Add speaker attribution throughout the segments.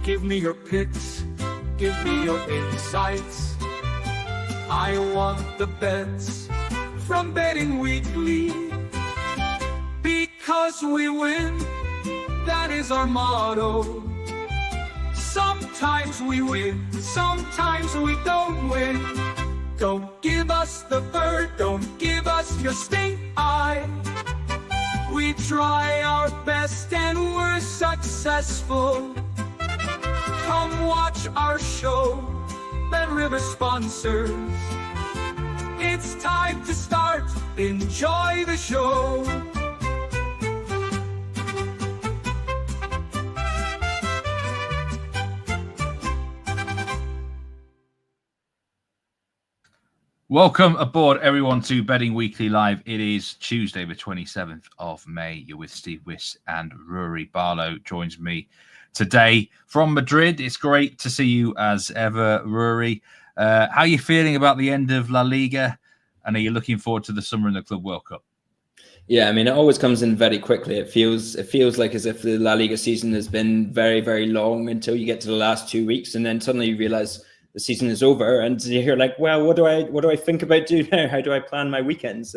Speaker 1: Give me your picks, give me your insights. I want the bets from Betting Weekly. Because we win, that is our motto. Sometimes we win, sometimes we don't win. Don't give us the bird, don't give us your stink eye. We try our best and we're successful. Come watch our show, Bet River sponsors. It's time to start, enjoy the show.
Speaker 2: Welcome aboard, everyone, to Betting Weekly Live. It is Tuesday, the 27th of May. You're with Steve Wyss and Ruairidh. Barlow joins me today from Madrid. It's great to see you as ever, Ruairidh. How are you feeling about the end of La Liga? And are you looking forward to the summer in the Club World Cup?
Speaker 3: Yeah, I mean, it always comes in very quickly. It feels like as if the La Liga season has been very, very long until you get to the last 2 weeks, and then suddenly you realize the season is over, and you're like, well, what do I think about doing now? How do I plan my weekends?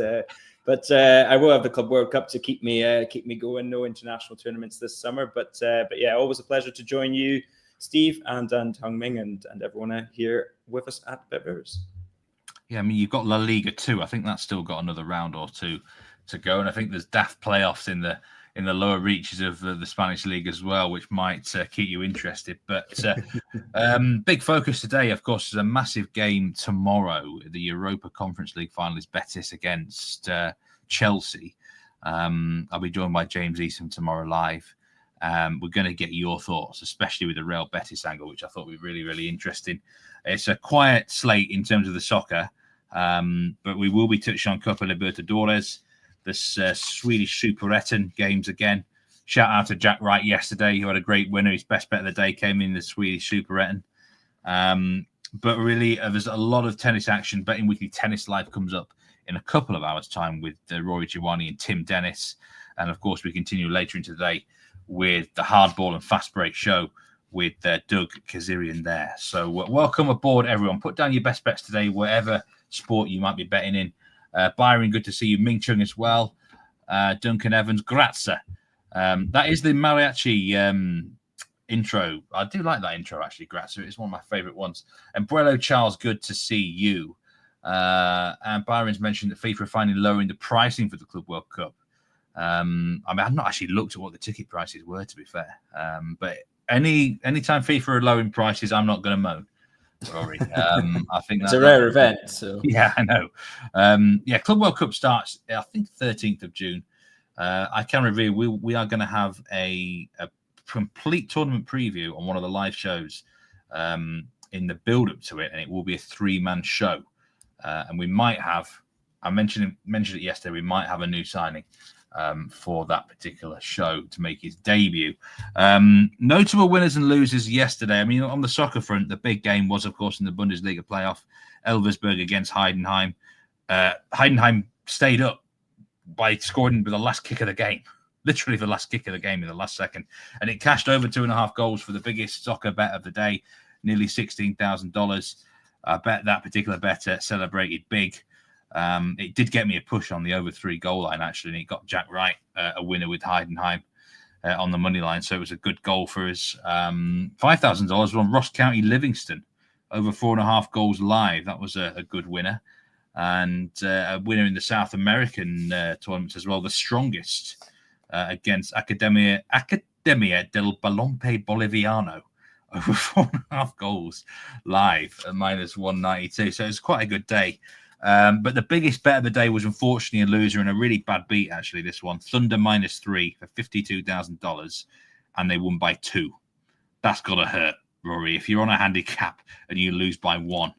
Speaker 3: But I will have the Club World Cup to keep me going. No international tournaments this summer, but yeah, always a pleasure to join you, Steve, and Hung Ming, and everyone here with us at Bet Rivers.
Speaker 2: Yeah, I mean, you've got La Liga too. I think that's still got another round or two to go, and I think there's daft playoffs in the lower reaches of the Spanish league as well, which might keep you interested. But big focus today, of course, is a massive game tomorrow. The Europa Conference League finalist Betis against Chelsea. I'll be joined by James Easton tomorrow live. We're going to get your thoughts, especially with the Real Betis angle, which I thought would be really, really interesting. It's a quiet slate in terms of the soccer, but we will be touching on Copa Libertadores, this Swedish Superettan games again. Shout out to Jack Wright yesterday, who had a great winner. His best bet of the day came in the Swedish Superettan. But really, there's a lot of tennis action. Betting Weekly Tennis Live comes up in a couple of hours' time with Rory Giovanni and Tim Dennis. And, of course, we continue later into the day with the Hardball and Fast Break show with Doug Kazirian there. So welcome aboard, everyone. Put down your best bets today, whatever sport you might be betting in. Byron, good to see you. Ming Chung as well. Duncan Evans, grazie. That is the mariachi intro. I do like that intro, actually, grazie. It's one of my favorite ones. And Brello Charles, good to see you. And Byron's mentioned that FIFA are finally lowering the pricing for the Club World Cup. I mean, I've not actually looked at what the ticket prices were, to be fair. But anytime FIFA are lowering prices, I'm not going to moan. Rory. I think
Speaker 3: it's a rare event. So
Speaker 2: yeah, I know. Club World Cup starts, I think, 13th of June. I can reveal we are going to have a complete tournament preview on one of the live shows in the build-up to it, and it will be a 3-man show. And we might have, I mentioned it yesterday, we might have a new signing for that particular show to make his debut. Notable winners and losers yesterday. I mean, on the soccer front, the big game was, of course, in the Bundesliga playoff, Elversberg against Heidenheim. Heidenheim stayed up by scoring with the last kick of the game, literally the last kick of the game in the last second. And it cashed over 2.5 goals for the biggest soccer bet of the day, nearly $16,000. I bet that particular bet celebrated big. It did get me a push on the over 3 goal line, actually, and it got Jack Wright a winner with Heidenheim on the money line. So it was a good goal for us. $5,000 on Ross County Livingston, over 4.5 goals live. That was a good winner. And a winner in the South American tournaments as well, the strongest against Academia del Balompié Boliviano, over 4.5 goals live at minus 192. So it's quite a good day. But the biggest bet of the day was unfortunately a loser and a really bad beat, actually, this one. Thunder -3 for $52,000, and they won by 2. That's got to hurt, Rory. If you're on a handicap and you lose by 1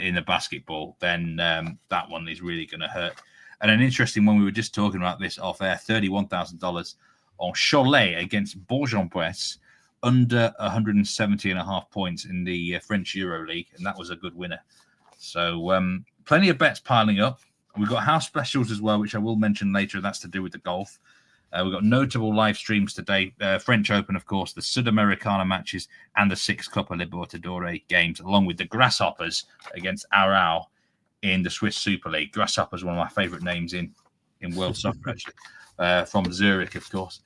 Speaker 2: in the basketball, then that one is really going to hurt. And an interesting one, we were just talking about this off air, $31,000 on Cholet against Bourg-en-Bresse, under 170.5 points in the French Euro League, and that was a good winner. So plenty of bets piling up. We've got house specials as well, which I will mention later. That's to do with the golf. We've got notable live streams today. French Open, of course, the Sudamericana matches, and the 6 Copa Libertadores games, along with the Grasshoppers against Arau in the Swiss Super League. Grasshoppers, one of my favourite names in world soccer, actually, from Zurich, of course.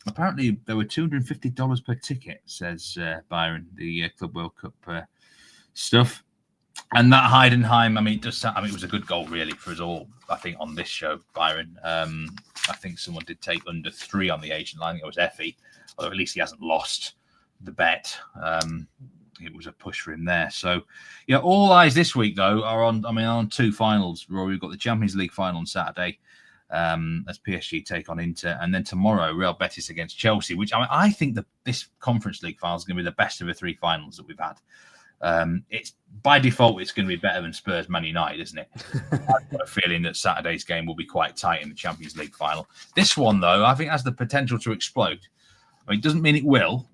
Speaker 2: Apparently, there were $250 per ticket, says Byron, the Club World Cup stuff. And that Heidenheim, it was a good goal, really, for us all, I think, on this show, Byron. I think someone did take under 3 on the agent line. It was Effie, or at least he hasn't lost the bet. It was a push for him there. So, yeah, all eyes this week, though, are on 2 finals. Rory, we've got the Champions League final on Saturday, as PSG take on Inter, and then tomorrow, Real Betis against Chelsea, which I think that this Conference League final is going to be the best of the 3 finals that we've had. It's by default, it's going to be better than Spurs Man United, isn't it? I've got a feeling that Saturday's game will be quite tight in the Champions League final. This one, though, I think has the potential to explode. It doesn't mean it will,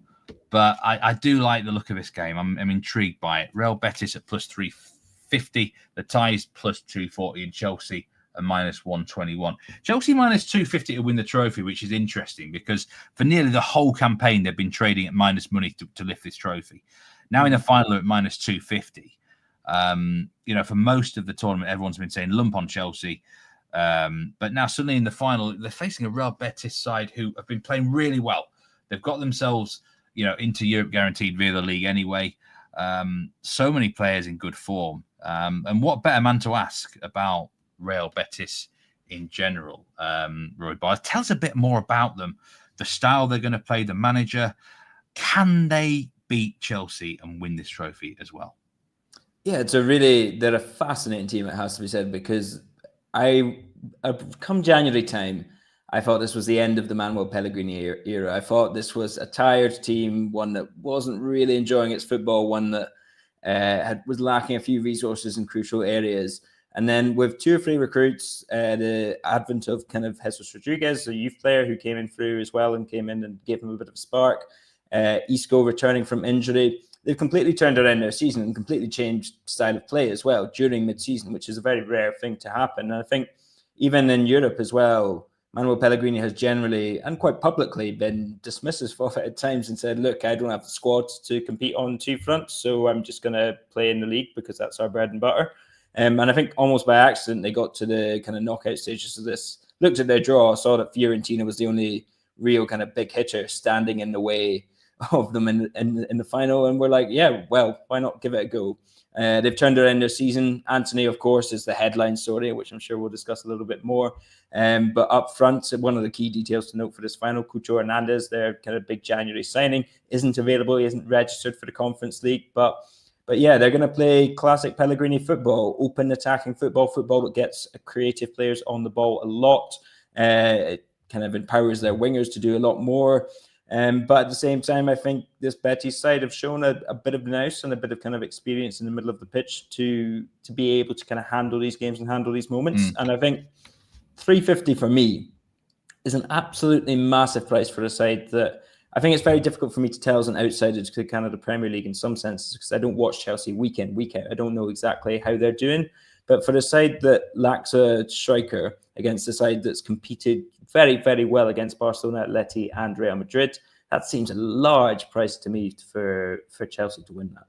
Speaker 2: but I do like the look of this game. I'm intrigued by it. Real Betis at plus 350, the ties plus 240, and Chelsea at minus 121. Chelsea minus 250 to win the trophy, which is interesting because for nearly the whole campaign, they've been trading at minus money to lift this trophy. Now in the final at minus 250. For most of the tournament, everyone's been saying lump on Chelsea. But now suddenly in the final, they're facing a Real Betis side who have been playing really well. They've got themselves, into Europe guaranteed via the league anyway. So many players in good form. And what better man to ask about Real Betis in general, Roy Barlow? Tell us a bit more about them, the style they're going to play, the manager. Can they beat Chelsea and win this trophy as well?
Speaker 3: Yeah, they're a fascinating team, it has to be said, because come January time, I thought this was the end of the Manuel Pellegrini era. I thought this was a tired team, one that wasn't really enjoying its football, one that was lacking a few resources in crucial areas. And then with 2 or 3 recruits, the advent of kind of Jesus Rodriguez, a youth player who came in through as well and came in and gave him a bit of a spark. Isco returning from injury. They've completely turned around their season and completely changed style of play as well during mid-season, which is a very rare thing to happen. And I think even in Europe as well, Manuel Pellegrini has generally and quite publicly been dismissive of it at times and said, look, I don't have the squad to compete on 2 fronts, so I'm just going to play in the league because that's our bread and butter. And I think almost by accident, they got to the kind of knockout stages of this, looked at their draw, saw that Fiorentina was the only real kind of big hitter standing in the way of them in the final, and we're like, yeah, well, why not give it a go? They've turned around their season. Anthony, of course, is the headline story, which I'm sure we'll discuss a little bit more. But up front, one of the key details to note for this final, Cucho Hernandez, their kind of big January signing, isn't available. He isn't registered for the Conference League, but yeah, they're going to play classic Pellegrini football, open attacking football that gets creative players on the ball a lot. It kind of empowers their wingers to do a lot more. But at the same time, I think this Betis side have shown a bit of nous and a bit of kind of experience in the middle of the pitch to be able to kind of handle these games and handle these moments. And I think 350 for me is an absolutely massive price for a side that I think it's very difficult for me to tell as an outsider to kind of the Premier League in some senses, because I don't watch Chelsea week in, week out. I don't know exactly how they're doing. But for a side that lacks a striker against a side that's competed very, very well against Barcelona, Atleti and Real Madrid, that seems a large price to me for Chelsea to win that.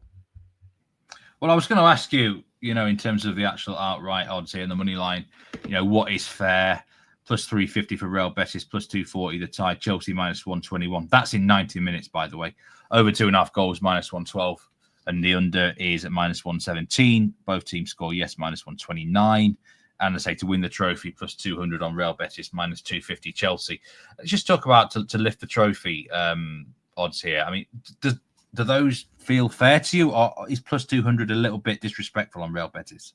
Speaker 2: Well, I was going to ask you, in terms of the actual outright odds here in the money line, what is fair? Plus 350 for Real Betis, plus 240 the tie, Chelsea minus 121. That's in 90 minutes, by the way. Over 2.5 goals, minus 112. And the under is at minus 117. Both teams score yes, minus 129. And I say to win the trophy, plus 200 on Real Betis, minus 250 Chelsea. Let's just talk about to lift the trophy odds here. I mean, do those feel fair to you, or is plus 200 a little bit disrespectful on Real Betis?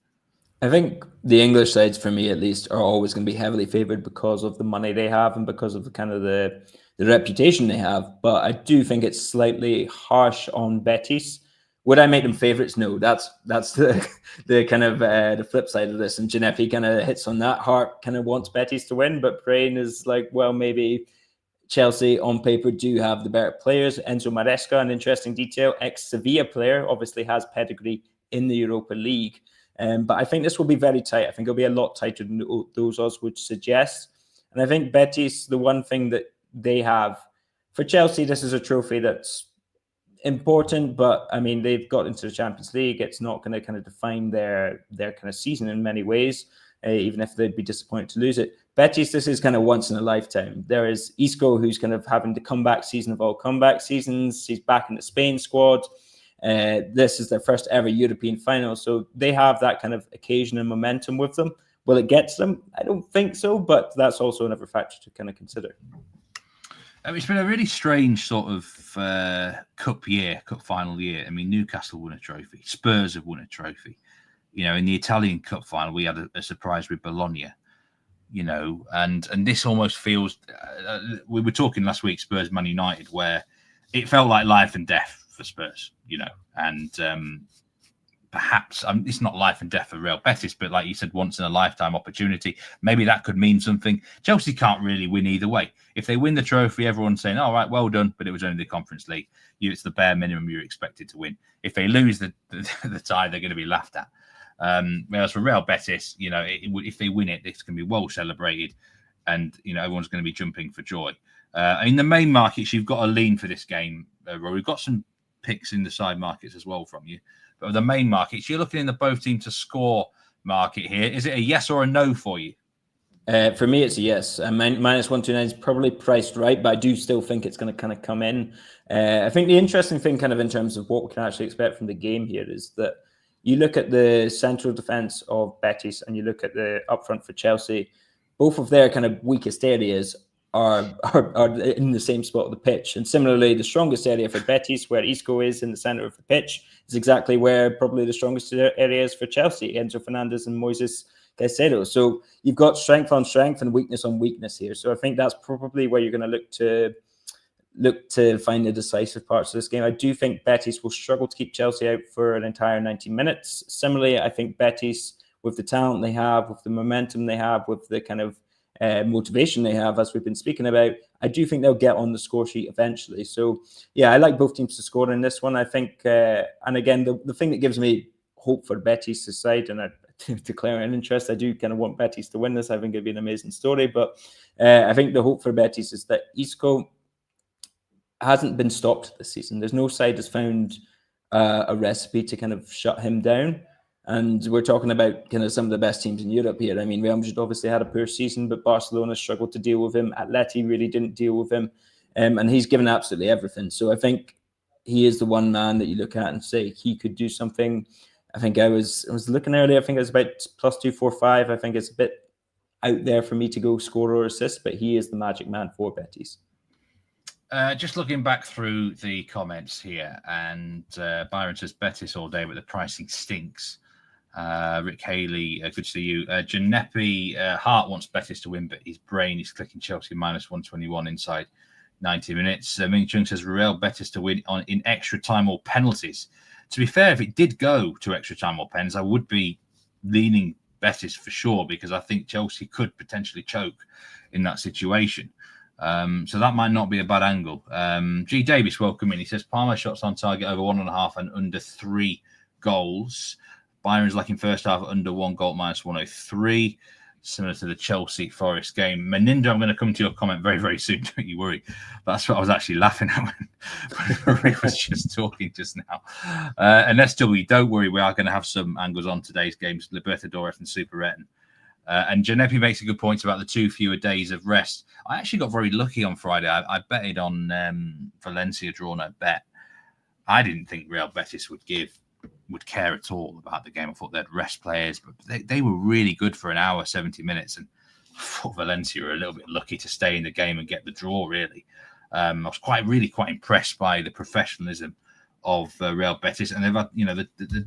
Speaker 3: I think the English sides, for me at least, are always going to be heavily favoured because of the money they have and because of the kind of the reputation they have. But I do think it's slightly harsh on Betis. Would I make them favourites? No, that's the kind of the flip side of this. And Ginepi kind of hits on that. Hart kind of wants Betis to win, but Brain is like, well, maybe Chelsea on paper do have the better players. Enzo Maresca, an interesting detail, ex-Sevilla player, obviously has pedigree in the Europa League. But I think this will be very tight. I think it'll be a lot tighter than those odds would suggest. And I think Betis, the one thing that they have, for Chelsea, this is a trophy that's important, but I mean, they've got into the Champions League. It's not going to kind of define their kind of season in many ways, even if they'd be disappointed to lose it. Betis, this is kind of once in a lifetime. There is Isco, who's kind of having the comeback season of all comeback seasons. He's back in the Spain squad. This is their first ever European final, so they have that kind of occasion and momentum with them. Will it get to them? I don't think so, but that's also another factor to kind of consider.
Speaker 2: It's been a really strange sort of cup final year. I mean, Newcastle won a trophy. Spurs have won a trophy. You know, in the Italian cup final, we had a surprise with Bologna. You know, and this almost feels. We were talking last week, Spurs Man United, where it felt like life and death for Spurs. You know, and perhaps it's not life and death for Real Betis, but like you said, once in a lifetime opportunity. Maybe that could mean something. Chelsea can't really win either way. If they win the trophy, everyone's saying, "All right, well done," but it was only the Conference League. It's the bare minimum you're expected to win. If they lose the tie, they're going to be laughed at. Whereas for Real Betis, you know, if they win it, it's going to be well celebrated, and you know everyone's going to be jumping for joy. In the main markets, you've got a lean for this game. We've got some picks in the side markets as well from you. But the main markets, you're looking in the both teams to score market here. Is it a yes or a no for you?
Speaker 3: For me, it's a yes. Minus 129 is probably priced right, but I do still think it's going to kind of come in. I think the interesting thing kind of in terms of what we can actually expect from the game here is that you look at the central defence of Betis and you look at the upfront for Chelsea, both of their kind of weakest areas are in the same spot of the pitch. And similarly, the strongest area for Betis, where Isco is in the centre of the pitch, is exactly where probably the strongest areas for Chelsea, Enzo Fernandez and Moises Caicedo. So you've got strength on strength and weakness on weakness here. So I think that's probably where you're going to look to find the decisive parts of this game. I do think Betis will struggle to keep Chelsea out for an entire 90 minutes. Similarly, I think Betis, with the talent they have, with the momentum they have, with the kind of motivation they have, as we've been speaking about, I do think they'll get on the score sheet eventually. So yeah, I like both teams to score in this one. I think, and again, the thing that gives me hope for Betis' side, and I declare an interest, I do kind of want Betis to win this. I think it'd be an amazing story, but I think the hope for Betis is that Isco hasn't been stopped this season. There's no side has found a recipe to kind of shut him down. And we're talking about kind of some of the best teams in Europe here. I mean, Real Madrid obviously had a poor season, but Barcelona struggled to deal with him. Atleti really didn't deal with him. And he's given absolutely everything. So I think he is the one man that you look at and say he could do something. I think I was looking earlier. I think it was about plus 245. I think it's a bit out there for me to go score or assist, but he is the magic man for Betis.
Speaker 2: Just looking back through the comments here, and Byron says Betis all day, but the pricing stinks. Rick Haley, good to see you. Giuseppe Hart wants Betis to win, but his brain is clicking Chelsea minus 121 inside 90 minutes. Ming Chung says Real Betis to win in extra time or penalties. To be fair, if it did go to extra time or pens, I would be leaning Betis for sure, because I think Chelsea could potentially choke in that situation. So that might not be a bad angle. G. Davis, welcome in. He says Palmer shots on target over 1.5 and under 3 goals. Byron's lacking first half under 1 goal minus 103, similar to the Chelsea Forest game. Menindo, I'm going to come to your comment very, very soon. Don't you worry. That's what I was actually laughing at when Rick was just talking just now. And SW, don't worry. We are going to have some angles on today's games, Libertadores and Superettan. And Giuseppe makes a good point about the 2 fewer days of rest. I actually got very lucky on Friday. I betted on Valencia draw no bet. I didn't think Real Betis would care at all about the game. I thought they'd rest players, but they were really good for an hour, 70 minutes. And I thought Valencia were a little bit lucky to stay in the game and get the draw, really. I was quite impressed by the professionalism of Real Betis. And they've had,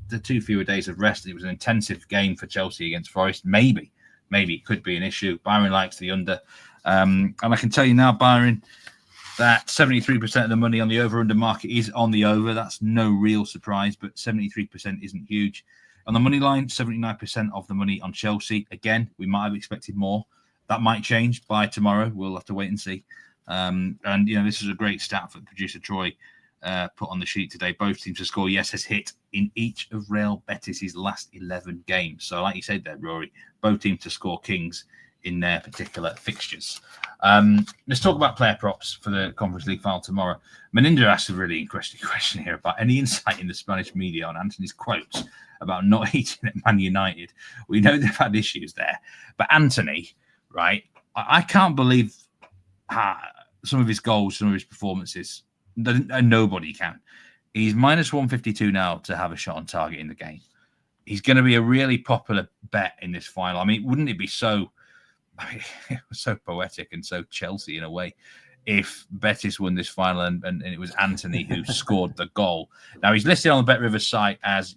Speaker 2: the 2 fewer days of rest. It was an intensive game for Chelsea against Forest. Maybe it could be an issue. Byron likes the under. And I can tell you now, Byron, that 73% of the money on the over-under market is on the over. That's no real surprise, but 73% isn't huge. On the money line, 79% of the money on Chelsea. Again, we might have expected more. That might change by tomorrow. We'll have to wait and see. And this is a great stat that producer Troy put on the sheet today. Both teams to score yes has hit in each of Real Betis' last 11 games. So like you said there, Rory, both teams to score kings in their particular fixtures. Let's talk about player props for the Conference League final tomorrow. Meninda asked a really interesting question here about any insight in the Spanish media on Anthony's quotes about not eating at Man United. We know they've had issues there. But Anthony, right, I can't believe some of his goals, some of his performances, and nobody can. He's minus 152 now to have a shot on target in the game. He's going to be a really popular bet in this final. I mean, wouldn't it be so poetic and so Chelsea in a way if Betis won this final and it was Anthony who scored the goal? Now, he's listed on the BetRivers site as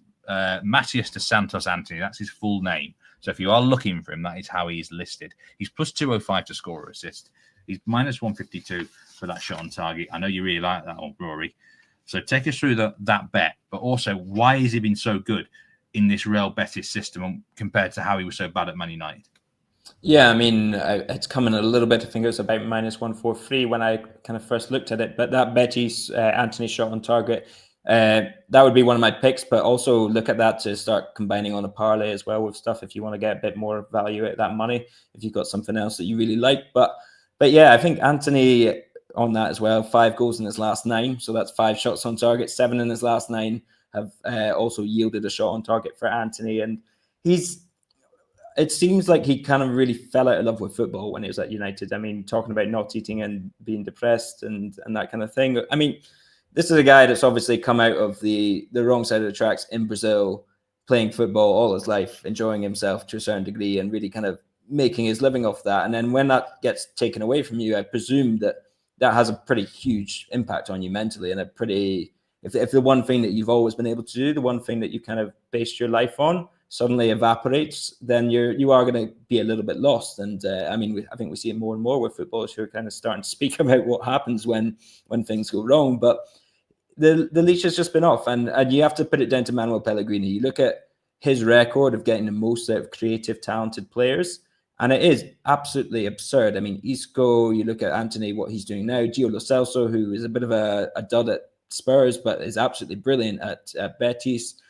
Speaker 2: Matias de Santos Anthony. That's his full name. So if you are looking for him, that is how he's listed. He's plus 205 to score or assist. He's minus 152 for that shot on target. I know you really like that one, Rory. So take us through that bet, but also why has he been so good in this Real Betis system compared to how he was so bad at Man United?
Speaker 3: Yeah, I mean, it's coming a little bit. I think it was about minus 143 when I kind of first looked at it. But that Betis Anthony shot on target, that would be one of my picks. But also look at that to start combining on a parlay as well with stuff if you want to get a bit more value at that money, if you've got something else that you really like. But yeah, I think Anthony on that as well. 5 goals in his last 9, so that's 5 shots on target. 7 in his last 9 have also yielded a shot on target for Anthony, and it seems like he kind of really fell out of love with football when he was at United. I mean, talking about not eating and being depressed and that kind of thing. I mean, this is a guy that's obviously come out of the wrong side of the tracks in Brazil, playing football all his life, enjoying himself to a certain degree and really kind of making his living off that. And then when that gets taken away from you, I presume that has a pretty huge impact on you mentally, and a pretty, if the one thing that you've always been able to do, the one thing that you kind of based your life on, suddenly evaporates, then you are going to be a little bit lost. And I mean, I think we see it more and more with footballers who are kind of starting to speak about what happens when things go wrong. But the leash has just been off, and you have to put it down to Manuel Pellegrini. You look at his record of getting the most out of creative, talented players, and it is absolutely absurd. I mean, Isco, you look at Anthony, what he's doing now, Gio Lo Celso, who is a bit of a dud at Spurs, but is absolutely brilliant at Betis.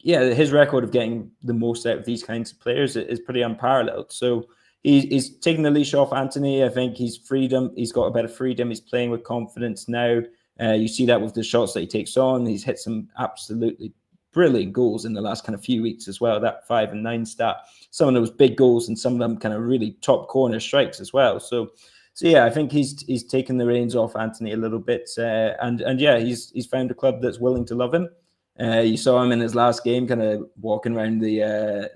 Speaker 3: Yeah, his record of getting the most out of these kinds of players is pretty unparalleled. So he's taking the leash off Anthony. I think he's got a bit of freedom. He's playing with confidence now. You see that with the shots that he takes on. He's hit some absolutely brilliant goals in the last kind of few weeks as well. That 5 and 9 stat. Some of those big goals and some of them kind of really top corner strikes as well. So yeah, I think he's taken the reins off Anthony a little bit, and yeah, he's found a club that's willing to love him. You saw him in his last game, kind of walking around the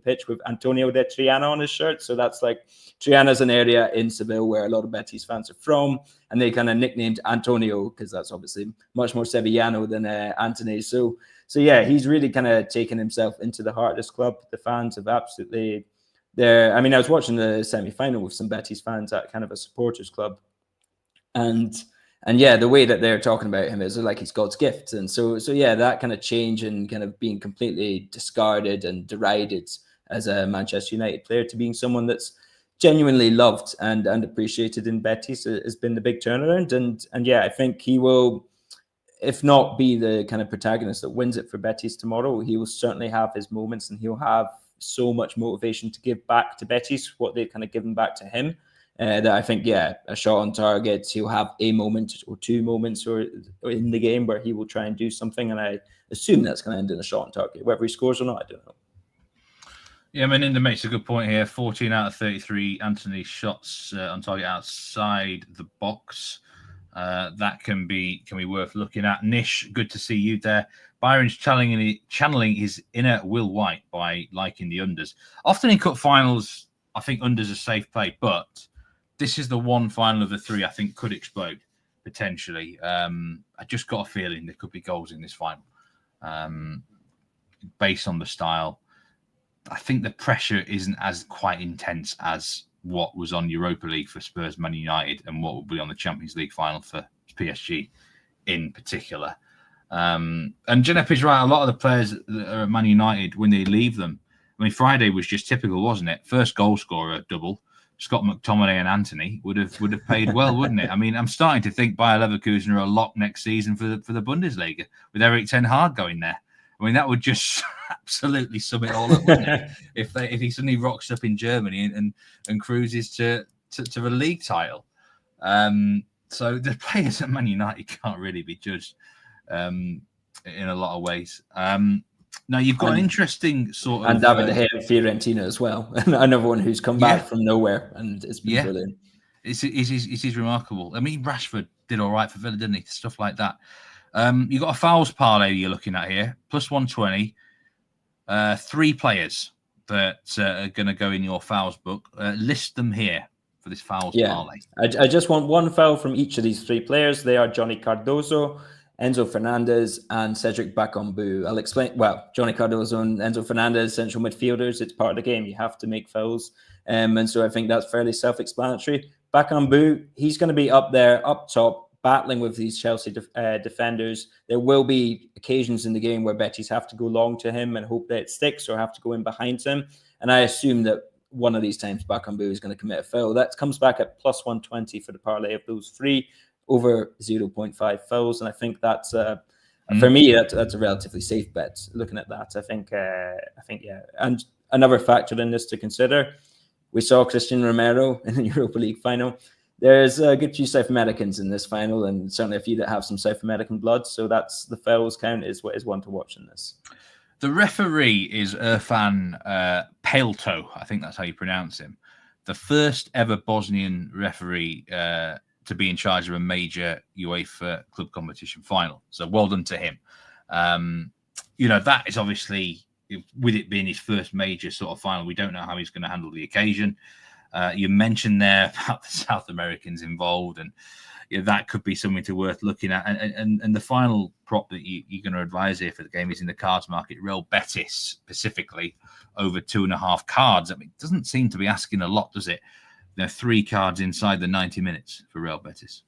Speaker 3: pitch with Antonio de Triana on his shirt. So that's like, Triana's an area in Seville where a lot of Betis fans are from, and they kind of nicknamed Antonio because that's obviously much more Sevillano than Anthony. So yeah, he's really kind of taken himself into the heart of this club. The fans have absolutely. I mean, I was watching the semi-final with some Betis fans at kind of a supporters club, and yeah, the way that they're talking about him is like he's God's gift. And so yeah, that kind of change and kind of being completely discarded and derided as a Manchester United player to being someone that's genuinely loved and appreciated in Betis has been the big turnaround. And yeah, I think he will, if not be the kind of protagonist that wins it for Betis tomorrow, he will certainly have his moments, and he'll have so much motivation to give back to Betis what they've kind of given back to him. That I think, yeah, a shot on target, he'll have a moment or 2 moments or in the game where he will try and do something, and I assume that's going to end in a shot on target. Whether he scores or not, I don't know.
Speaker 2: Yeah, Meninda makes a good point here. 14 out of 33 Anthony shots on target outside the box. That can be worth looking at. Nish, good to see you there. Byron's channeling his inner Will White by liking the unders. Often in cup finals, I think unders are safe play, but this is the one final of the 3 I think could explode potentially. I just got a feeling there could be goals in this final based on the style. I think the pressure isn't as quite intense as what was on Europa League for Spurs, Man United, and what will be on the Champions League final for PSG in particular. And Janep is right. A lot of the players that are at Man United, when they leave them, I mean, Friday was just typical, wasn't it? First goal scorer double, Scott McTominay and Anthony would have paid well, wouldn't it? I mean, I'm starting to think Bayer Leverkusen are a lock next season for the Bundesliga with Erik ten Hag going there. I mean, that would just absolutely sum it all up, wouldn't it? If he suddenly rocks up in Germany and cruises to the league title. So the players at Man United can't really be judged in a lot of ways. Now you've got an interesting sort of...
Speaker 3: And David De Gea and Fiorentina as well. Another one who's come back from nowhere, and it's been brilliant.
Speaker 2: It's remarkable. I mean, Rashford did all right for Villa, didn't he? Stuff like that. You've got a fouls parlay you're looking at here, plus 120. 3 players that are going to go in your fouls book. List them here for this fouls parlay.
Speaker 3: I just want one foul from each of these 3 players. They are Johnny Cardoso, Enzo Fernandez, and Cedric Bakambu. I'll explain. Well, Johnny Cardoso and Enzo Fernandez, central midfielders. It's part of the game. You have to make fouls. And so I think that's fairly self-explanatory. Bakambu, he's going to be up there, up top, battling with these Chelsea defenders. There will be occasions in the game where Betis have to go long to him and hope that it sticks, or have to go in behind him. And I assume that one of these times Bakambu is going to commit a foul. That comes back at plus 120 for the parlay of those 3 over 0.5 fouls. And I think that's for me, that's a relatively safe bet. Looking at that, I think, yeah. And another factor in this to consider: we saw Christian Romero in the Europa League final. There's a good few South Americans in this final, and certainly a few that have some South American blood. So that's the fouls count is one to watch in this.
Speaker 2: The referee is Irfan Pelto. I think that's how you pronounce him. The first ever Bosnian referee to be in charge of a major UEFA club competition final. So well done to him. That is obviously, with it being his first major sort of final, we don't know how he's going to handle the occasion. You mentioned there about the South Americans involved, and that could be something worth looking at. And the final prop that you're going to advise here for the game is in the cards market. Real Betis specifically over 2.5 cards. I mean, it doesn't seem to be asking a lot, does it? 3 cards inside the 90 minutes for Real Betis.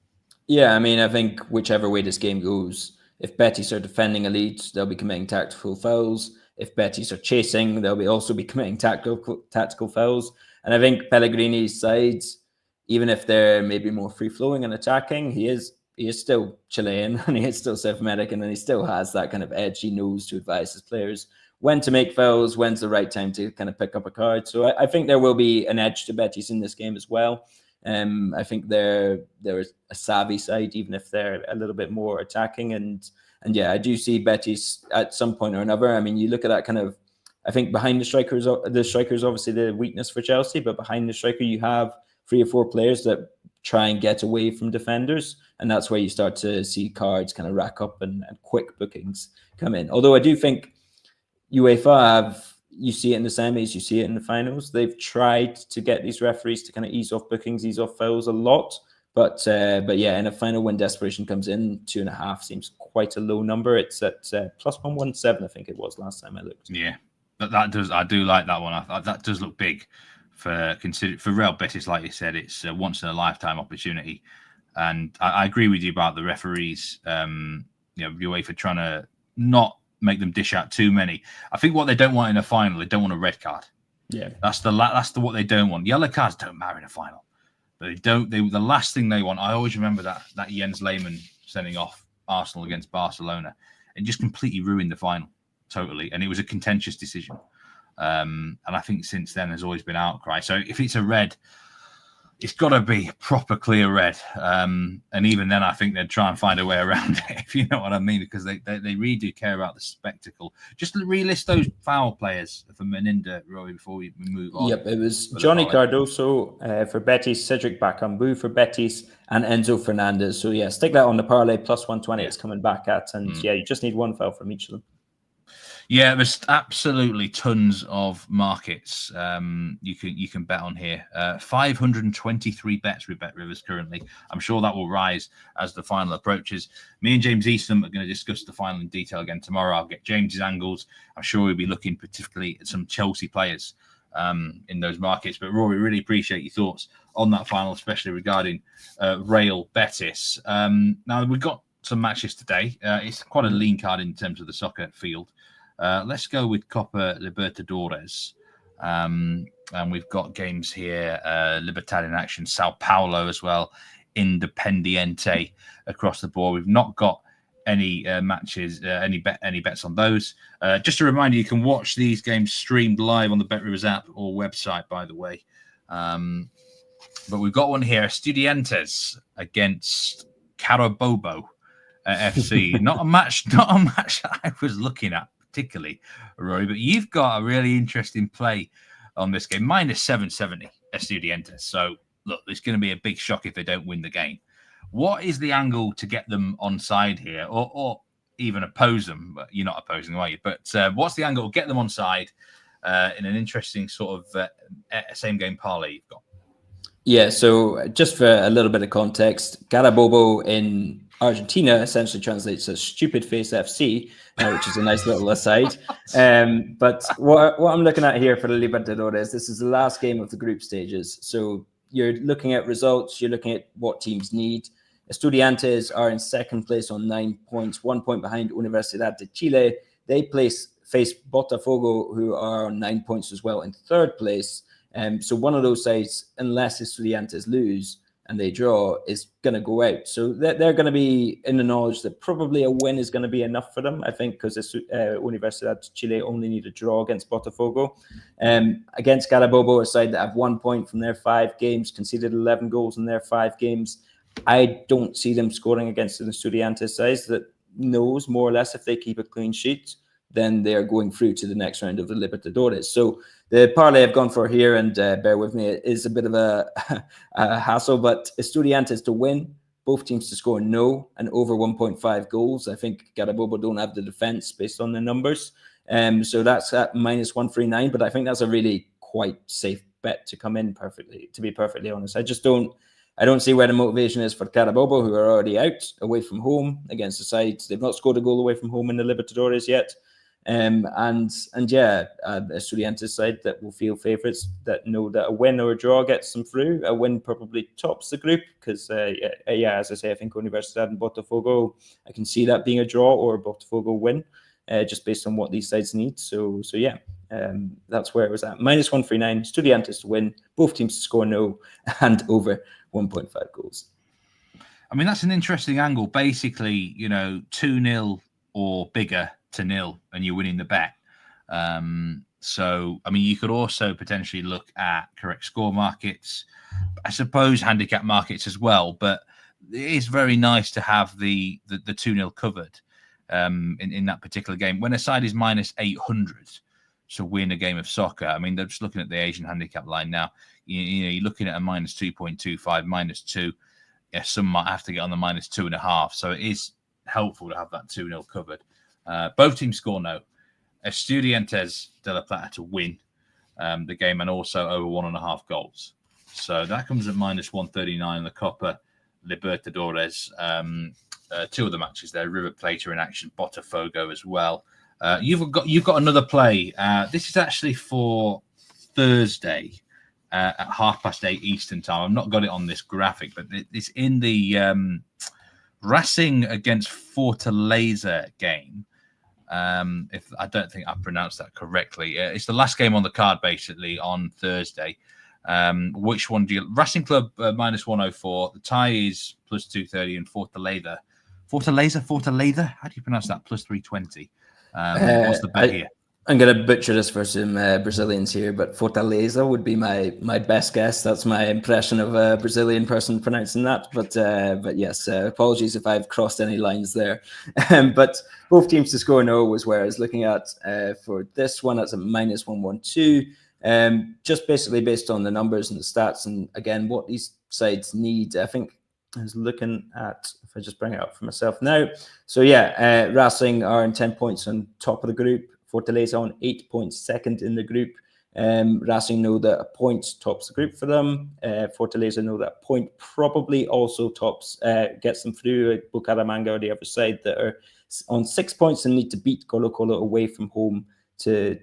Speaker 3: Yeah, I mean, I think whichever way this game goes, if Betis are defending a lead, they'll be committing tactical fouls. If Betis are chasing, they'll also be committing tactical fouls. And I think Pellegrini's sides, even if they're maybe more free-flowing and attacking, he is still Chilean and he is still South American, and he still has that kind of edge. He knows to advise his players when to make fouls, when's the right time to kind of pick up a card. So I think there will be an edge to Betis in this game as well. I think they're a savvy side, even if they're a little bit more attacking. And yeah, I do see Betis at some point or another. I mean, you look at that kind of, I think behind the striker is obviously the weakness for Chelsea, but behind the striker you have 3 or 4 players that try and get away from defenders, and that's where you start to see cards kind of rack up and quick bookings come in. Although I do think UEFA you see it in the semis, you see it in the finals. They've tried to get these referees to kind of ease off bookings, ease off fouls a lot. But yeah, in a final when desperation comes in, 2.5 seems quite a low number. It's at plus 117, I think it was last time I looked.
Speaker 2: Yeah, but I do like that one. That does look big for Real Betis. Like you said, it's a once in a lifetime opportunity. And I agree with you about the referees. UEFA trying to not make them dish out too many. I think what they don't want in a final, they don't want a red card.
Speaker 3: Yeah,
Speaker 2: that's what they don't want. Yellow cards don't matter in a final. But the last thing they want, I always remember that Jens Lehmann sending off Arsenal against Barcelona. It just completely ruined the final, totally. And it was a contentious decision. And I think since then there's always been outcry. So if it's a red, it's got to be proper clear red. And even then, I think they'd try and find a way around it, if you know what I mean, because they really do care about the spectacle. Just relist those foul players for Meninda, Roy, before we move on.
Speaker 3: Yep, it was Johnny Cardoso for Betis, Cedric Bakambu for Betis, and Enzo Fernandez. So yeah, stick that on the parlay, plus 120 it's coming back at. And yeah, you just need one foul from each of them.
Speaker 2: Yeah, there's absolutely tons of markets you can bet on here. 523 bets with Bet Rivers currently. I'm sure that will rise as the final approaches. Me and James Eastham are going to discuss the final in detail again tomorrow. I'll get James's angles. I'm sure we'll be looking particularly at some Chelsea players in those markets. But Rory, really appreciate your thoughts on that final, especially regarding Real Betis. Now, we've got some matches today. It's quite a lean card in terms of the soccer field. Let's go with Copa Libertadores. And we've got games here, Libertad in action, Sao Paulo as well, Independiente across the board. We've not got any matches, any bets on those. Just a reminder, you can watch these games streamed live on the BetRivers app or website, by the way. But we've got one here: Estudiantes against Carabobo FC. Not a match that I was looking at particularly, Rory, but you've got a really interesting play on this game. Minus 770 Estudiantes. So look, it's going to be a big shock if they don't win the game. What is the angle to get them on side here, or even oppose them? You're not opposing them, are you? But what's the angle to get them on side in an interesting sort of same game parlay you've got?
Speaker 3: Yeah, so just for a little bit of context, Carabobo in Argentina essentially translates as Stupid Face FC, which is a nice little aside. But what I'm looking at here for the Libertadores, this is the last game of the group stages. So you're looking at results, you're looking at what teams need. Estudiantes are in second place on 9 points, 1 point behind Universidad de Chile. They face Botafogo, who are on 9 points as well, in third place. So one of those sides, unless Estudiantes lose and they draw, is going to go out. So they're going to be in the knowledge that probably a win is going to be enough for them, I think, because Universidad de Chile only need a draw against Botafogo. Against Carabobo, a side that have 1 point from their 5 games, conceded 11 goals in their 5 games. I don't see them scoring against an Estudiantes side that knows more or less if they keep a clean sheet, then they are going through to the next round of the Libertadores. So the parlay I've gone for here, and bear with me, it is a bit of a hassle, but Estudiantes to win, both teams to score no, and over 1.5 goals. I think Carabobo don't have the defense based on the numbers. So that's at minus 139, but I think that's a really quite safe bet to come in perfectly, to be perfectly honest. I don't see where the motivation is for Carabobo, who are already out away from home against the sides. They've not scored a goal away from home in the Libertadores yet. Estudiantes side that will feel favourites, that know that a win or a draw gets them through. A win probably tops the group because, as I say, I think Universidad and Botafogo, I can see that being a draw or a Botafogo win, just based on what these sides need. So that's where it was at. Minus 139, Estudiantes to win, both teams to score no, and over 1.5 goals.
Speaker 2: I mean, that's an interesting angle. Basically, 2-0 or bigger to nil, and you're winning the bet. So, I mean, you could also potentially look at correct score markets, I suppose handicap markets as well, but it is very nice to have the 2-0 covered in that particular game. When a side is minus 800 to win a game of soccer, I mean, they're just looking at the Asian handicap line now. You're looking at a minus 2.25, minus 2. Yeah, some might have to get on the minus 2.5. So it is helpful to have that 2-0 covered. Both teams score no. Estudiantes de la Plata to win the game, and also over 1.5 goals. So that comes at minus 139 in the Copa Libertadores. 2 of the matches there. River Plate are in action. Botafogo as well. You've got another play. This is actually for Thursday at 8:30 Eastern time. I've not got it on this graphic, but it's in the Racing against Fortaleza game. If I don't think I pronounced that correctly, it's the last game on the card basically on Thursday. Which one do you? Racing Club minus 104. The tie is plus 230, and Fortaleza. How do you pronounce that? Plus 320. What's the bet here?
Speaker 3: I'm going to butcher this for some Brazilians here, but Fortaleza would be my best guess. That's my impression of a Brazilian person pronouncing that. But yes, apologies if I've crossed any lines there. But both teams to score no was where I was looking at for this one. That's a minus 112. Just basically based on the numbers and the stats, and again, what these sides need. I think I was looking at, if I just bring it up for myself now. So yeah, Racing are in 10 points on top of the group. Fortaleza on 8 points, second in the group. Racing know that a point tops the group for them. Fortaleza know that a point probably also gets them through. Bucaramanga or the other side that are on 6 points and need to beat Colo-Colo away from home to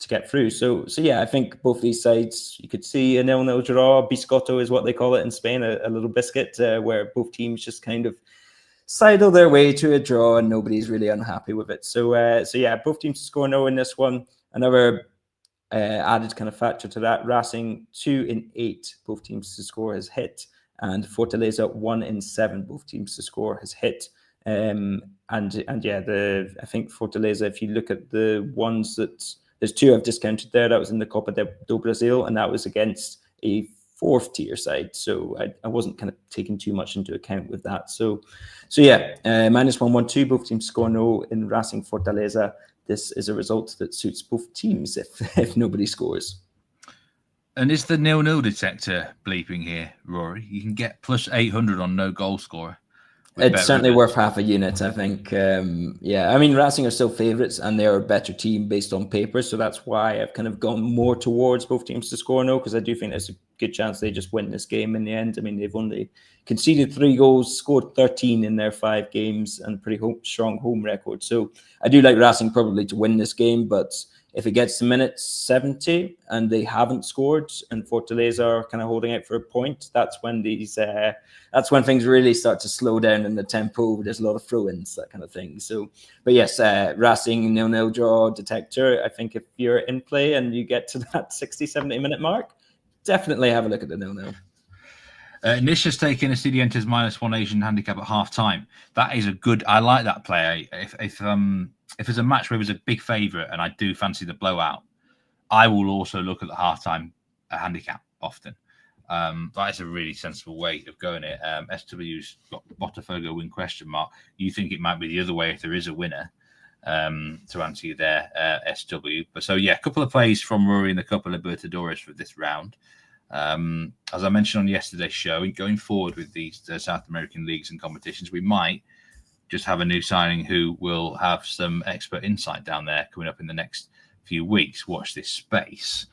Speaker 3: get through. So yeah, I think both these sides, you could see a 0-0 draw. Biscotto is what they call it in Spain, a little biscuit, where both teams just kind of sidle their way to a draw and nobody's really unhappy with it. So yeah, both teams score no in this one. Another added kind of factor to that, Racing 2 in 8, both teams to score has hit, and Fortaleza 1 in 7, both teams to score has hit. And yeah, I think Fortaleza, if you look at the ones that, there's two I've discounted there. That was in the Copa do Brasil, and that was against a fourth tier side. So I wasn't kind of taking too much into account with that. So yeah, -112, both teams score no in Racing Fortaleza. This is a result that suits both teams if nobody scores.
Speaker 2: And is the 0-0 detector bleeping here, Rory? You can get +800 on no goal scorer.
Speaker 3: It's certainly worth half a unit, I think. Yeah, I mean, Racing are still favourites and they're a better team based on paper. So that's why I've kind of gone more towards both teams to score no, because I do think there's a good chance they just win this game in the end. I mean, they've only conceded 3 goals, scored 13 in their 5 games, and pretty strong home record. So I do like Racing probably to win this game, but if it gets to minute 70 and they haven't scored and Fortaleza are kind of holding out for a point, that's when things really start to slow down in the tempo. There's a lot of throw-ins, that kind of thing. So, but yes, Racing 0-0 draw detector. I think if you're in play and you get to that 60, 70 minute mark, definitely have a look at the 0-0.
Speaker 2: Nisha's taking Estudiantes -1 Asian handicap at half time. That is a good. I like that play. If there's a match where there's a big favourite and I do fancy the blowout, I will also look at the halftime handicap often. That is a really sensible way of going it. SW's got Botafogo win ? You think it might be the other way if there is a winner, to answer you there, SW. But so, yeah, a couple of plays from Rory in the Copa Libertadores for this round. As I mentioned on yesterday's show, going forward with these South American leagues and competitions, we might just have a new signing who will have some expert insight down there coming up in the next few weeks. Watch this space.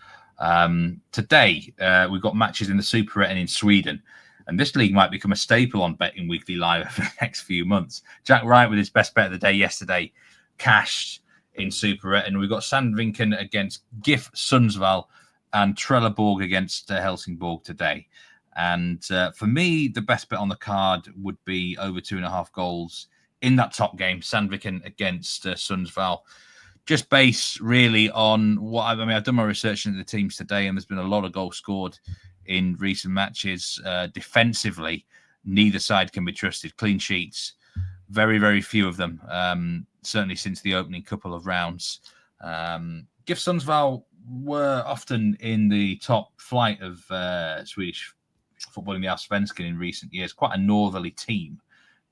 Speaker 2: Today, we've got matches in the Superettan in Sweden, and this league might become a staple on Betting Weekly Live for the next few months. Jack Wright with his best bet of the day yesterday cashed in Superettan. We've got Sandviken against GIF Sundsvall and Trelleborg against Helsingborg today. And for me, the best bet on the card would be over 2.5 goals in that top game, Sandviken against Sundsvall. Just based really on what I've done my research into the teams today, and there's been a lot of goals scored in recent matches. Defensively, neither side can be trusted. Clean sheets, very, very few of them, certainly since the opening couple of rounds. GIF Sundsvall were often in the top flight of Swedish football in the Allsvenskan in recent years. Quite a northerly team,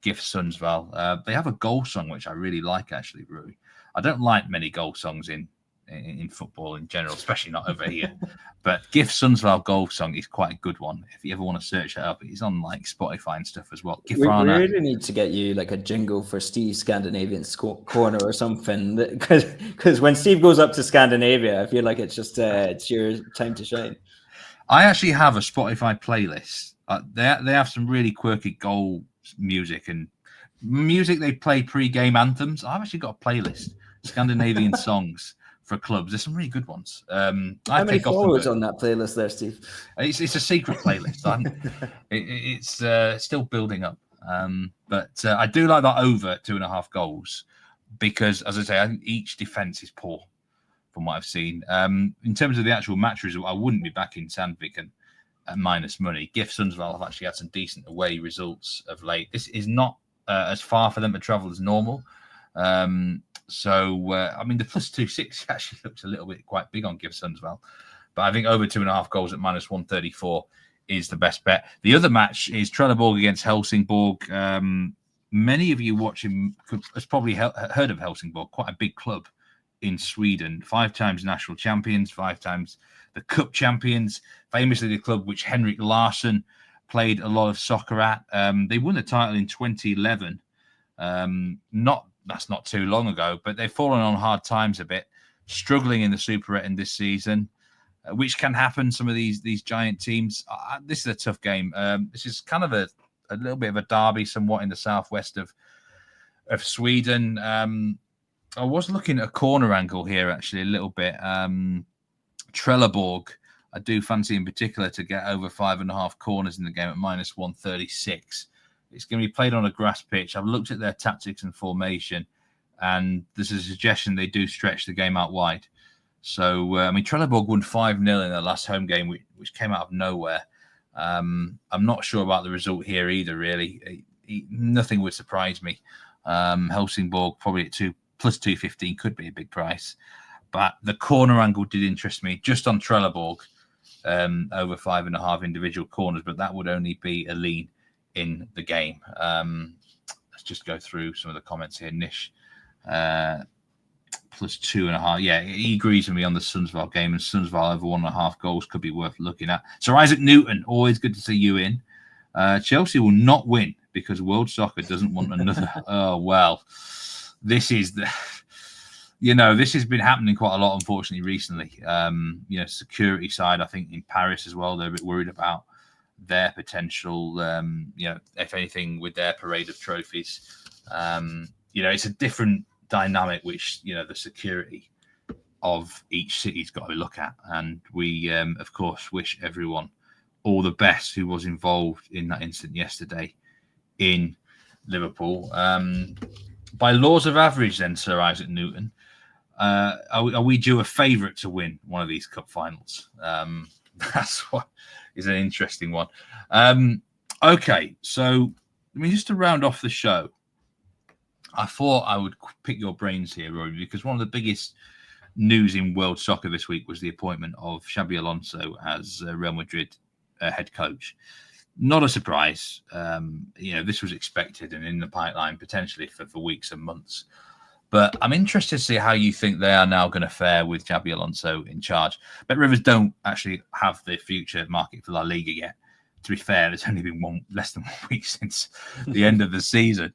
Speaker 2: GIF Sundsvall. They have a goal song which I really like, actually, Rui. I don't like many goal songs in football in general, especially not over here. But GIF Sundsvall goal song is quite a good one. If you ever want to search it up, it's on like Spotify and stuff as well.
Speaker 3: We really need to get you like a jingle for Steve's Scandinavian corner or something, because when Steve goes up to Scandinavia, I feel like it's just it's your time to shine.
Speaker 2: I actually have a Spotify playlist. They have some really quirky goal music and music they play pre-game anthems. I've actually got a playlist, Scandinavian songs for clubs. There's some really good ones.
Speaker 3: How many followers on that playlist there, Steve?
Speaker 2: It's a secret playlist. It's still building up. But I do like that over 2.5 goals because, as I say, I think each defence is poor from what I've seen. In terms of the actual match result, I wouldn't be backing Sandviken at minus money. GIF Sundsvall have actually had some decent away results of late. This is not as far for them to travel as normal. So, I mean, the +260 actually looks a little bit quite big on GIF Sundsvall. But I think over 2.5 goals at -134 is the best bet. The other match is Trelleborg against Helsingborg. Many of you watching have probably heard of Helsingborg, quite a big club in Sweden. 5 times national champions, 5 times the cup champions. Famously the club which Henrik Larsson played a lot of soccer at. They won the title in 2011. That's not too long ago, but they've fallen on hard times a bit, struggling in the Superettan this season, which can happen. Some of these giant teams. This is a tough game. This is kind of a little bit of a derby, somewhat in the southwest of Sweden. I was looking at a corner angle here, actually, a little bit. Trelleborg, I do fancy in particular to get over 5.5 corners in the game at -136. It's going to be played on a grass pitch. I've looked at their tactics and formation, and there's a suggestion they do stretch the game out wide. So, I mean, Trelleborg won 5-0 in their last home game, which came out of nowhere. I'm not sure about the result here either, really. Nothing would surprise me Helsingborg probably at plus 215 could be a big price. But the corner angle did interest me just on Trelleborg, over 5.5 individual corners, but that would only be a lean in the game. Let's just go through some of the comments here. Nish, plus 2.5. Yeah, he agrees with me on the Sundsvall game, and Sundsvall over 1.5 goals could be worth looking at. So Isaac Newton, always good to see you in. Chelsea will not win because World Soccer doesn't want another. Oh, well, this is the, this has been happening quite a lot, unfortunately, recently. Security side, I think in Paris as well, they're a bit worried about their potential, if anything, with their parade of trophies. It's a different dynamic, which, the security of each city's got to look at. And we, of course, wish everyone all the best who was involved in that incident yesterday in Liverpool. By laws of average, then, Sir Isaac Newton, are we due a favourite to win one of these cup finals? That's what is an interesting one. Okay, so just to round off the show, I thought I would pick your brains here, Rory, because one of the biggest news in world soccer this week was the appointment of Xabi Alonso as Real Madrid head coach. Not a surprise. This was expected and in the pipeline potentially for weeks and months. But I'm interested to see how you think they are now going to fare with Xabi Alonso in charge. Bet Rivers don't actually have the future market for La Liga yet. To be fair, it's only been less than 1 week since the end of the season.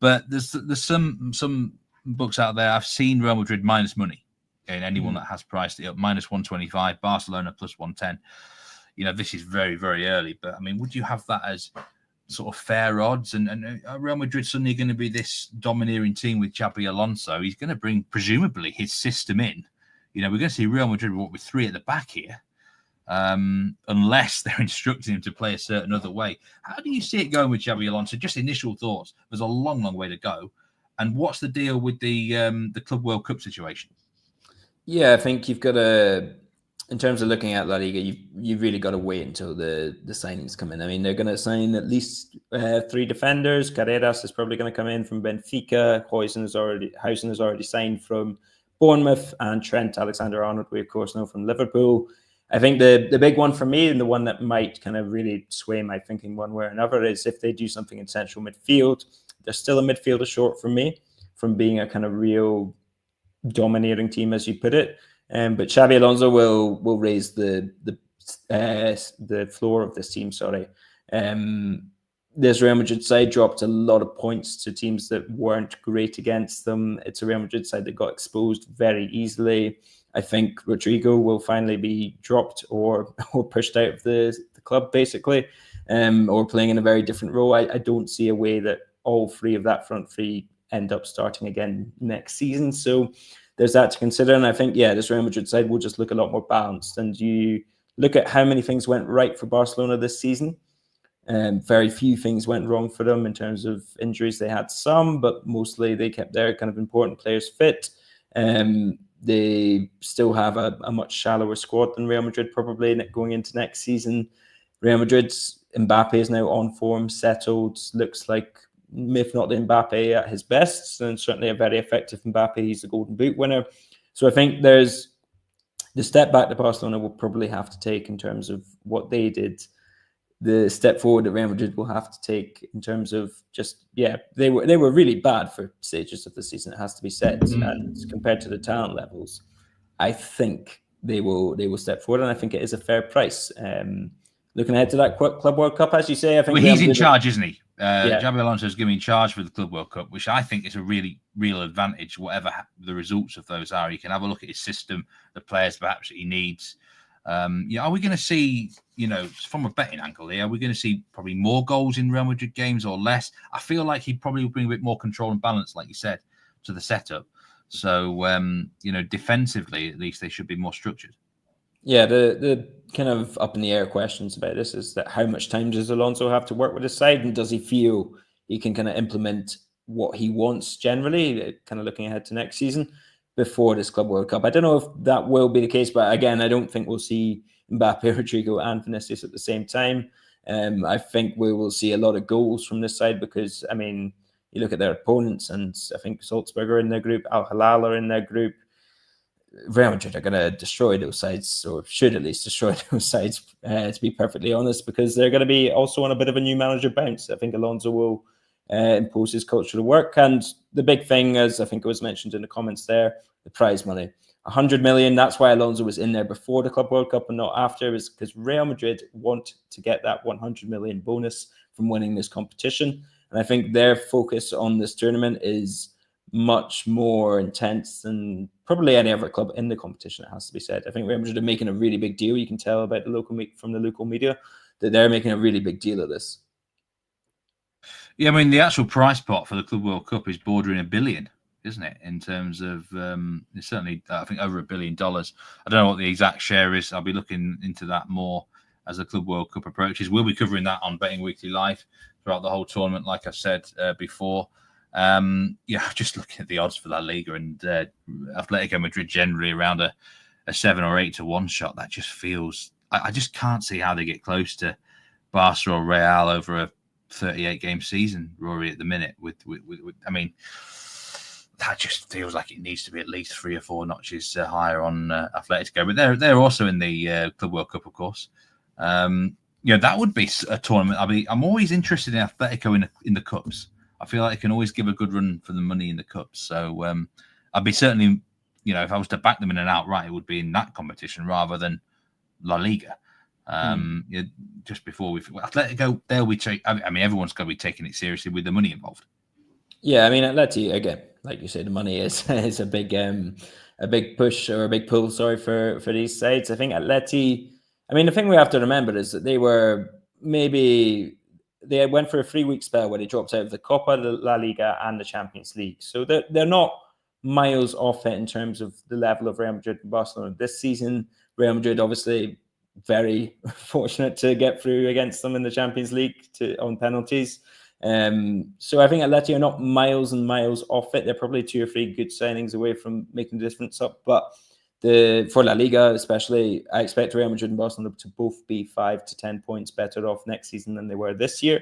Speaker 2: But there's some books out there. I've seen Real Madrid minus money in anyone that has priced it up, minus 125, Barcelona plus 110. This is very, very early. But, would you have that as sort of fair odds? And Real Madrid suddenly going to be this domineering team with Xabi Alonso? He's going to bring, presumably, his system in. We're going to see Real Madrid with 3 at the back here. Unless they're instructing him to play a certain other way. How do you see it going with Xabi Alonso? Just initial thoughts. There's a long, long way to go. And what's the deal with the Club World Cup situation?
Speaker 3: Yeah, I think you've got to, in terms of looking at La Liga, you've really got to wait until the signings come in. They're going to sign at least 3 defenders. Carreras is probably going to come in from Benfica. Huysen has already signed from Bournemouth, and Trent Alexander-Arnold, we of course know from Liverpool. I think the big one for me, and the one that might kind of really sway my thinking one way or another, is if they do something in central midfield. They're still a midfielder short for me from being a kind of real domineering team, as you put it. But Xabi Alonso will raise the floor of this team. This Real Madrid side dropped a lot of points to teams that weren't great against them. It's a Real Madrid side that got exposed very easily. I think Rodrigo will finally be dropped or pushed out of the club, basically, or playing in a very different role. I don't see a way that all 3 of that front 3 end up starting again next season. So there's that to consider. And I think, this Real Madrid side will just look a lot more balanced. And you look at how many things went right for Barcelona this season. Very few things went wrong for them in terms of injuries. They had some, but mostly they kept their kind of important players fit. They still have a much shallower squad than Real Madrid probably going into next season. Real Madrid's Mbappe is now on form, settled, looks like, if not the Mbappe at his best, and certainly a very effective Mbappe. He's the Golden Boot winner. So I think there's the step back that Barcelona will probably have to take in terms of what they did. The step forward that Real Madrid will have to take in terms of they were really bad for stages of the season, it has to be said. And compared to the talent levels, I think they will step forward, and I think it is a fair price. Looking ahead to that Club World Cup, as you say, I think
Speaker 2: he's in charge, isn't he? Xabi Alonso is giving charge for the Club World Cup, which I think is a really real advantage. Whatever the results of those are, you can have a look at his system, the players perhaps that he needs. Are we going to see, from a betting angle here, are we going to see probably more goals in Real Madrid games or less? I feel like he probably will bring a bit more control and balance, like you said, to the setup. So, defensively, at least they should be more structured.
Speaker 3: Yeah, the kind of up in the air questions about this is that how much time does Alonso have to work with his side, and does he feel he can kind of implement what he wants generally, kind of looking ahead to next season before this Club World Cup? I don't know if that will be the case, but again, I don't think we'll see Mbappe, Rodrigo and Vinicius at the same time. I think we will see a lot of goals from this side because, you look at their opponents, and I think Salzburg are in their group, Al Hilal are in their group. Real Madrid are going to destroy those sides, or should at least destroy those sides, to be perfectly honest, because they're going to be also on a bit of a new manager bounce. I think Alonso will impose his culture to work. And the big thing, as I think it was mentioned in the comments there, the prize money. 100 million, that's why Alonso was in there before the Club World Cup and not after, is because Real Madrid want to get that 100 million bonus from winning this competition. And I think their focus on this tournament is much more intense than probably any other club in the competition, it has to be said. I think Real Madrid are making a really big deal. You can tell about from the local media that they're making a really big deal of this.
Speaker 2: Yeah, I mean, the actual prize pot for the Club World Cup is bordering $1 billion, isn't it? In terms of, it's certainly, I think, over $1 billion. I don't know what the exact share is. I'll be looking into that more as the Club World Cup approaches. We'll be covering that on Betting Weekly Live throughout the whole tournament, like I said before. Just looking at the odds for La Liga and Atletico Madrid generally around a 7 or 8 to 1 shot. That just feels, I just can't see how they get close to Barca or Real over a 38-game season, Rory, at the minute. I mean, that just feels like it needs to be at least 3 or 4 notches higher on Atletico. But they're also in the Club World Cup, of course. That would be a tournament. I'm always interested in Atletico in the cups. I feel like it can always give a good run for the money in the cups. So I'd be certainly, if I was to back them in and outright, it would be in that competition rather than La Liga. Just before Atletico, they'll be everyone's got to be taking it seriously with the money involved. Yeah,
Speaker 3: I mean, Atleti, again, like you said, the money is a big push or a big pull, for these sides. I think Atleti, the thing we have to remember is that they went for a 3-week spell where they dropped out of the Copa, the La Liga, and the Champions League. So they're not miles off it in terms of the level of Real Madrid and Barcelona this season. Real Madrid, obviously, very fortunate to get through against them in the Champions League on penalties. So I think Atleti are not miles and miles off it. They're probably 2 or 3 good signings away from making the difference up. But for La Liga especially, I expect Real Madrid and Barcelona to both be 5 to 10 points better off next season than they were this year.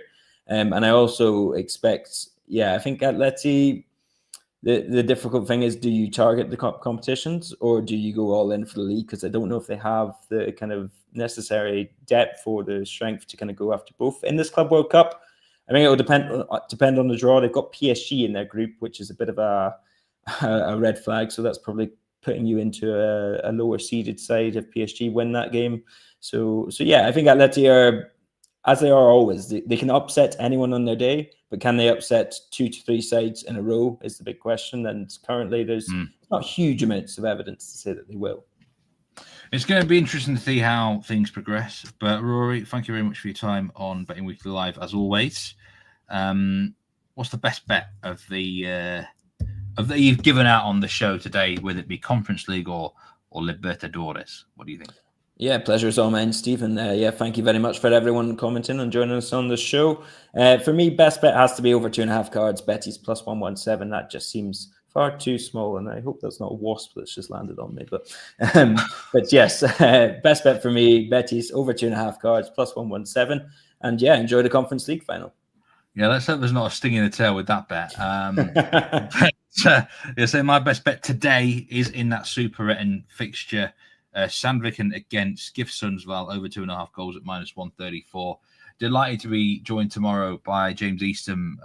Speaker 3: And I also expect, I think Atleti, the difficult thing is, do you target the competitions or do you go all in for the league? Because I don't know if they have the kind of necessary depth or the strength to kind of go after both in this Club World Cup. I think it will depend on the draw. They've got PSG in their group, which is a bit of a red flag. So that's probably putting you into a lower seeded side if PSG win that game. So I think Atleti are, as they are always, they can upset anyone on their day, but can they upset 2 to 3 sides in a row is the big question. And currently there's not huge amounts of evidence to say that they will.
Speaker 2: It's going to be interesting to see how things progress. But Rory, thank you very much for your time on Betting Weekly Live, as always. What's the best bet of that you've given out on the show today, whether it be Conference League or Libertadores? What do you think?
Speaker 3: Yeah, pleasure is all mine, Stephen. Thank you very much for everyone commenting and joining us on the show. For me, best bet has to be over 2.5 cards. Betis plus 117. That just seems far too small, and I hope that's not a wasp that's just landed on me. But yes, best bet for me, Betis over 2.5 cards plus 117, and enjoy the Conference League final.
Speaker 2: Yeah, let's hope there's not a sting in the tail with that bet. So my best bet today is in that Superettan fixture. Sandviken against GIF Sundsvall over 2.5 goals at -134. Delighted to be joined tomorrow by James Eastham,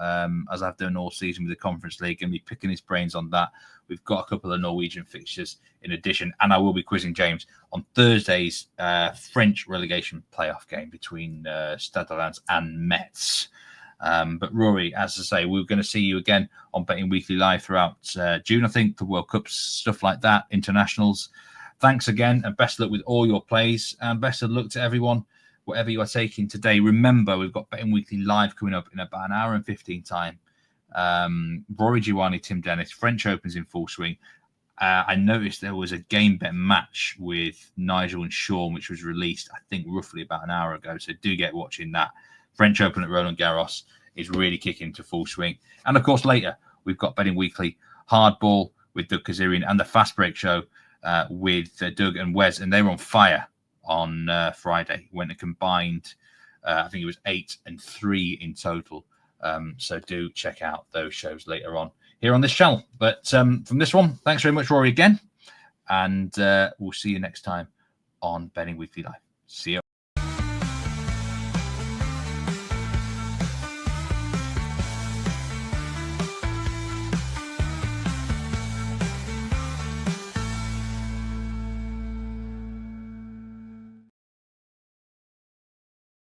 Speaker 2: as I've done all season with the Conference League, and be picking his brains on that. We've got a couple of Norwegian fixtures in addition, and I will be quizzing James on Thursday's French relegation playoff game between Stade Reims and Metz. But Rory, as I say, we're going to see you again on Betting Weekly Live throughout June, I think, the World Cups, stuff like that, internationals. Thanks again, and best of luck with all your plays, and best of luck to everyone, whatever you are taking today. Remember, we've got Betting Weekly Live coming up in about an hour and 15 time. Rory Giuwani, Tim Dennis, French Open's in full swing. I noticed there was a game bet match with Nigel and Sean, which was released, I think, roughly about an hour ago. So do get watching that. French Open at Roland Garros is really kicking into full swing. And of course, later, we've got Betting Weekly Hardball with Doug Kazarian and the Fast Break Show with Doug and Wes. And they were on fire on Friday when it combined, I think it was 8 and 3 in total So do check out those shows later on here on this channel. But from this one, thanks very much, Rory, again. And we'll see you next time on Betting Weekly Live. See you.